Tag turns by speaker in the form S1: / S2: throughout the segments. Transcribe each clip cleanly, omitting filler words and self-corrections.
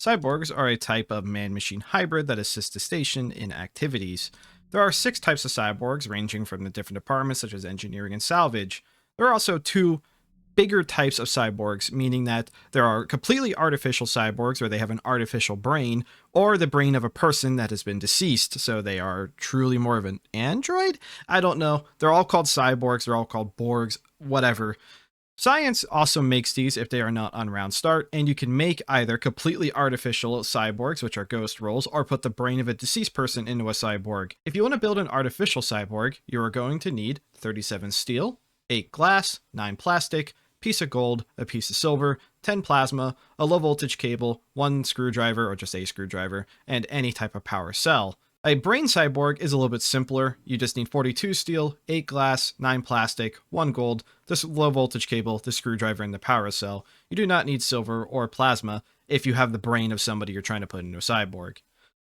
S1: Cyborgs are a type of man-machine hybrid that assists the station in activities. There are 6 types of cyborgs, ranging from the different departments such as engineering and salvage. There are also 2 bigger types of cyborgs, meaning that there are completely artificial cyborgs where they have an artificial brain, or the brain of a person that has been deceased, so they are truly more of an android? I don't know. They're all called cyborgs, they're all called Borgs, whatever. Science also makes these if they are not on round start, and you can make either completely artificial cyborgs, which are ghost rolls, or put the brain of a deceased person into a cyborg. If you want to build an artificial cyborg, you are going to need 37 steel, 8 glass, 9 plastic, piece of gold, a piece of silver, 10 plasma, a low voltage cable, 1 screwdriver or just a screwdriver, and any type of power cell. A brain cyborg is a little bit simpler. You just need 42 steel, 8 glass, 9 plastic, 1 gold, this low voltage cable, the screwdriver, and the power cell. You do not need silver or plasma if you have the brain of somebody you're trying to put into a cyborg.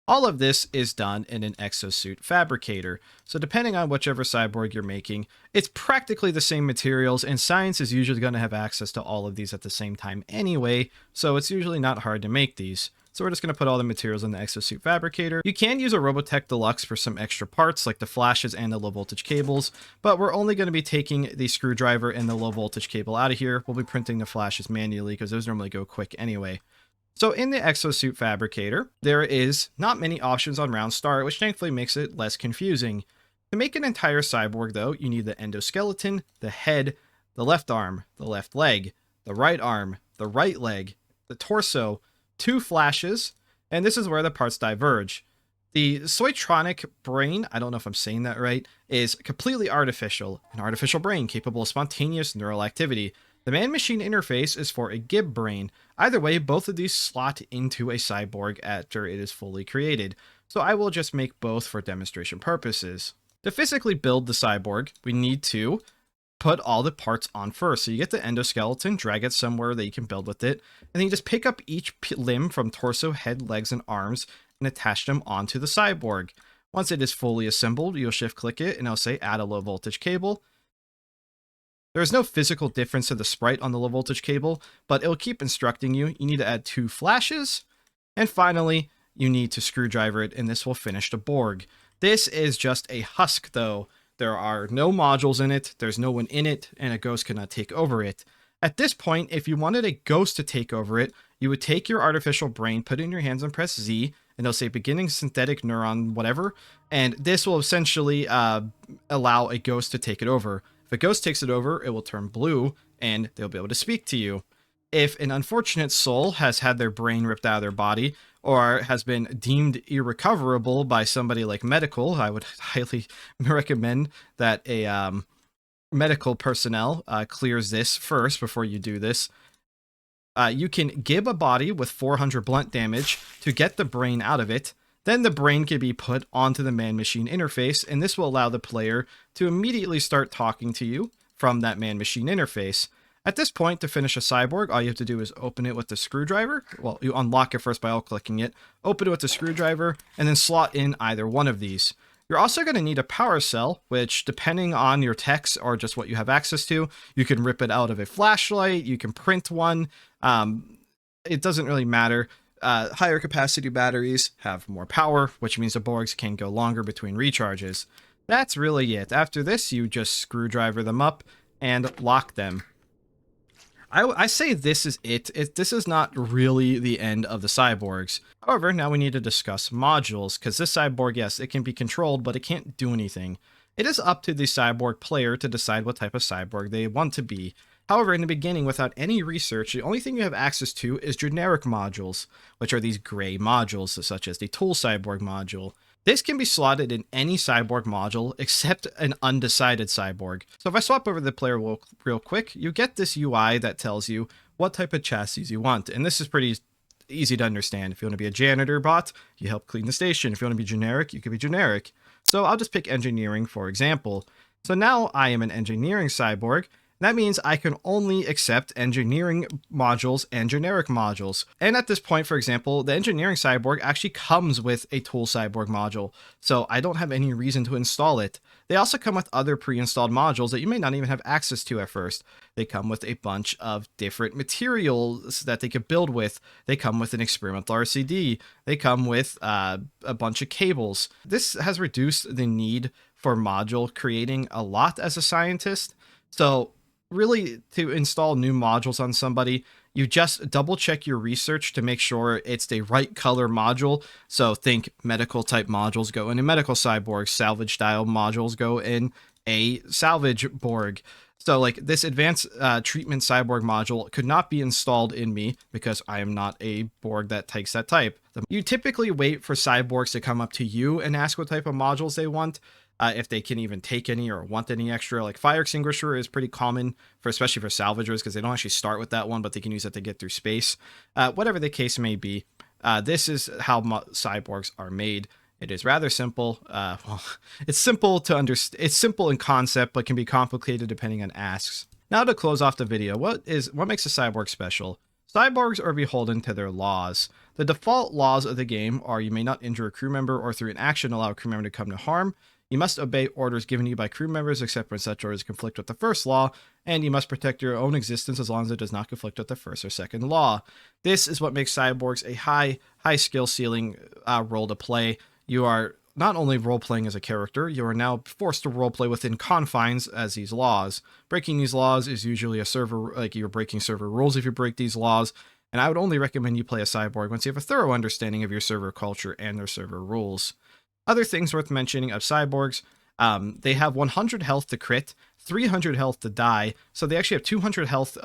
S1: All of this is done in an exosuit fabricator, so depending on whichever cyborg you're making, it's practically the same materials, and science is usually going to have access to all of these at the same time anyway, so it's usually not hard to make these. So we're just going to put all the materials in the exosuit fabricator. You can use a Robotech Deluxe for some extra parts like the flashes and the low voltage cables, but we're only going to be taking the screwdriver and the low voltage cable out of here. We'll be printing the flashes manually because those normally go quick anyway. So in the exosuit fabricator, there is not many options on round start, which thankfully makes it less confusing. To make an entire cyborg though, you need the endoskeleton, the head, the left arm, the left leg, the right arm, the right leg, the torso, 2 flashes, and this is where the parts diverge. The Soitronic brain, I don't know if I'm saying that right, is completely artificial, an artificial brain capable of spontaneous neural activity. The man-machine interface is for a Gib brain. Either way, both of these slot into a cyborg after it is fully created, so I will just make both for demonstration purposes. To physically build the cyborg, we need to put all the parts on first. So you get the endoskeleton, drag it somewhere that you can build with it, and then you just pick up each limb from torso, head, legs, and arms and attach them onto the cyborg. Once it is fully assembled, you'll shift click it and it'll say add a low voltage cable. There is no physical difference to the sprite on the low voltage cable, but it'll keep instructing you. You need to add 2 flashes, and finally, you need to screwdriver it, and this will finish the Borg. This is just a husk though. There are no modules in it, there's no one in it, and a ghost cannot take over it. At this point, if you wanted a ghost to take over it, you would take your artificial brain, put it in your hands and press Z, and it'll say beginning synthetic neuron whatever, and this will essentially allow a ghost to take it over. If a ghost takes it over, it will turn blue, and they'll be able to speak to you. If an unfortunate soul has had their brain ripped out of their body, or has been deemed irrecoverable by somebody like medical, I would highly recommend that a medical personnel clears this first before you do this. You can gib a body with 400 blunt damage to get the brain out of it. Then the brain can be put onto the man-machine interface, and this will allow the player to immediately start talking to you from that man-machine interface. At this point, to finish a cyborg, all you have to do is open it with the screwdriver. Well, you unlock it first by alt-clicking it, open it with the screwdriver, and then slot in either one of these. You're also going to need a power cell, which, depending on your techs or just what you have access to, you can rip it out of a flashlight, you can print one. It doesn't really matter. Higher capacity batteries have more power, which means the Borgs can go longer between recharges. That's really it. After this, you just screwdriver them up and lock them. I say this is it. This is not really the end of the cyborgs. However, now we need to discuss modules, because this cyborg, yes, it can be controlled, but it can't do anything. It is up to the cyborg player to decide what type of cyborg they want to be. However, in the beginning, without any research, the only thing you have access to is generic modules, which are these gray modules, such as the Tool Cyborg module. This can be slotted in any cyborg module except an undecided cyborg. So if I swap over the player real quick, you get this UI that tells you what type of chassis you want. And this is pretty easy to understand. If you want to be a janitor bot, you help clean the station. If you want to be generic, you can be generic. So I'll just pick engineering, for example. So now I am an engineering cyborg, That means I can only accept engineering modules and generic modules. And at this point, for example, the engineering cyborg actually comes with a tool cyborg module, so I don't have any reason to install it. They also come with other pre-installed modules that you may not even have access to at first. They come with a bunch of different materials that they could build with. They come with an experimental RCD. They come with a bunch of cables. This has reduced the need for module creating a lot as a scientist. So really, to install new modules on somebody, you just double check your research to make sure it's the right color module. So think medical type modules go in a medical cyborg, salvage style modules go in a salvage borg. So like this advanced treatment cyborg module could not be installed in me because I am not a Borg that takes that type. You typically wait for cyborgs to come up to you and ask what type of modules they want. If they can even take any or want any extra. Like fire extinguisher is pretty common for, especially for salvagers, because they don't actually start with that one, but they can use that to get through space. Whatever the case may be, this is how cyborgs are made. It is rather simple. Well, it's simple to understand. It's simple in concept, but can be complicated depending on asks. Now to close off the video, what makes a cyborg special? Cyborgs are beholden to their laws. The default laws of the game are you may not injure a crew member or through an action allow a crew member to come to harm. You must obey orders given you by crew members except when such orders conflict with the first law, and you must protect your own existence as long as it does not conflict with the first or second law. This is what makes cyborgs a high skill ceiling role to play. You are not only role-playing as a character, you are now forced to role-play within confines as these laws. Breaking these laws is usually a server, like you're breaking server rules if you break these laws, and I would only recommend you play a cyborg once you have a thorough understanding of your server culture and their server rules. Other things worth mentioning of cyborgs, they have 100 health to crit, 300 health to die, so they actually have 200 health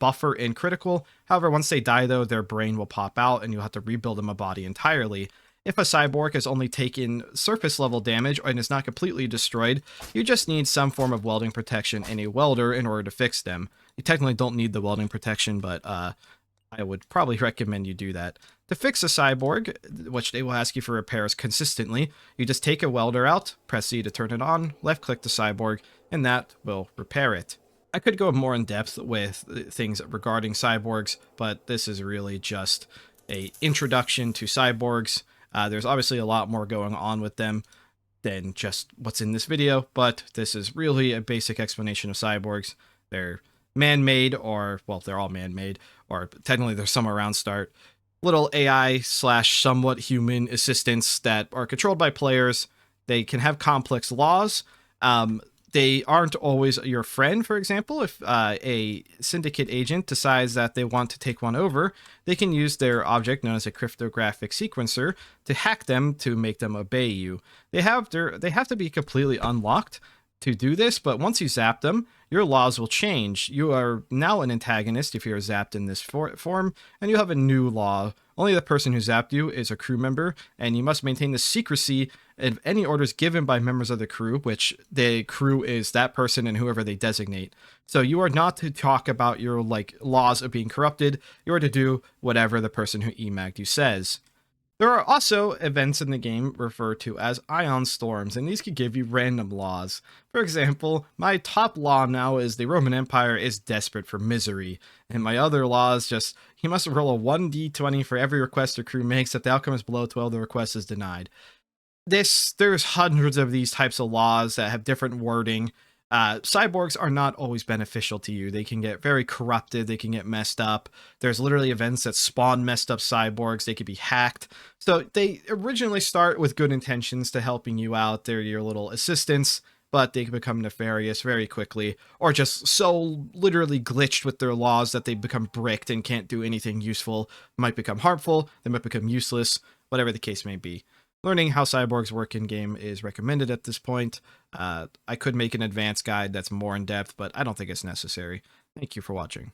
S1: buffer in critical. However, once they die though, their brain will pop out and you'll have to rebuild them a body entirely. If a cyborg has only taken surface level damage and is not completely destroyed, you just need some form of welding protection and a welder in order to fix them. You technically don't need the welding protection, but I would probably recommend you do that. To fix a cyborg, which they will ask you for repairs consistently, you just take a welder out, press C to turn it on, left click the cyborg, and that will repair it. I could go more in depth with things regarding cyborgs, but this is really just an introduction to cyborgs. There's obviously a lot more going on with them than just what's in this video, but this is really a basic explanation of cyborgs. They're man-made, or, well, they're all man-made, or technically there's some around start. Little AI slash somewhat human assistants that are controlled by players. They can have complex laws. They aren't always your friend. For example, if a syndicate agent decides that they want to take one over, they can use their object known as a cryptographic sequencer to hack them to make them obey you. They have to be completely unlocked to do this, but once you zap them, your laws will change. You are now an antagonist if you're zapped in this form, and you have a new law. Only the person who zapped you is a crew member, and you must maintain the secrecy of any orders given by members of the crew, which the crew is that person and whoever they designate. So you are not to talk about your laws of being corrupted. You are to do whatever the person who emagged you says. There are also events in the game referred to as ion storms, and these could give you random laws. For example, my top law now is the Roman Empire is desperate for misery, and my other law is just, he must roll a 1d20 for every request a crew makes. If the outcome is below 12, the request is denied. There's hundreds of these types of laws that have different wording. Cyborgs are not always beneficial to you. They can get very corrupted. They can get messed up. There's literally events that spawn messed up cyborgs. They could be hacked. So they originally start with good intentions to helping you out. They're your little assistants, but they can become nefarious very quickly, or just so literally glitched with their laws that they become bricked and can't do anything useful. They might become harmful. They might become useless, whatever the case may be. Learning how cyborgs work in-game is recommended at this point. I could make an advanced guide that's more in-depth, but I don't think it's necessary. Thank you for watching.